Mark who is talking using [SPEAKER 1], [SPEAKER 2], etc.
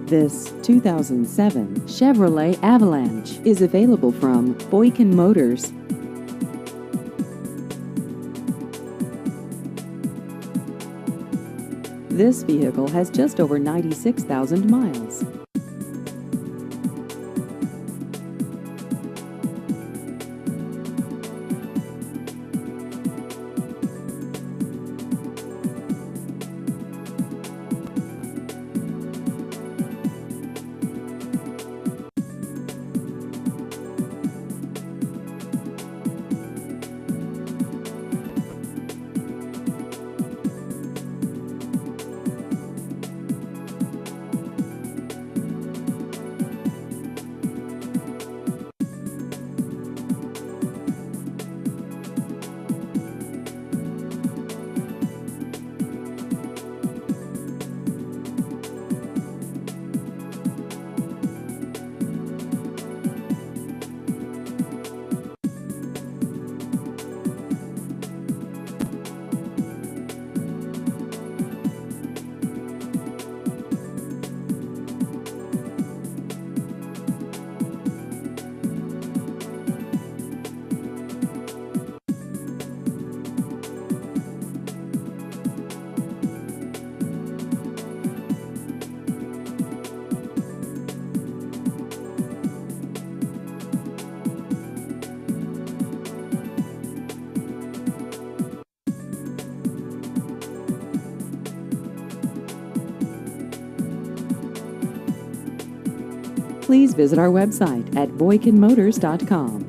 [SPEAKER 1] This 2007 Chevrolet Avalanche is available from Boykin Motors. This vehicle has just over 96,000 miles. Please visit our website at boykinmotors.com.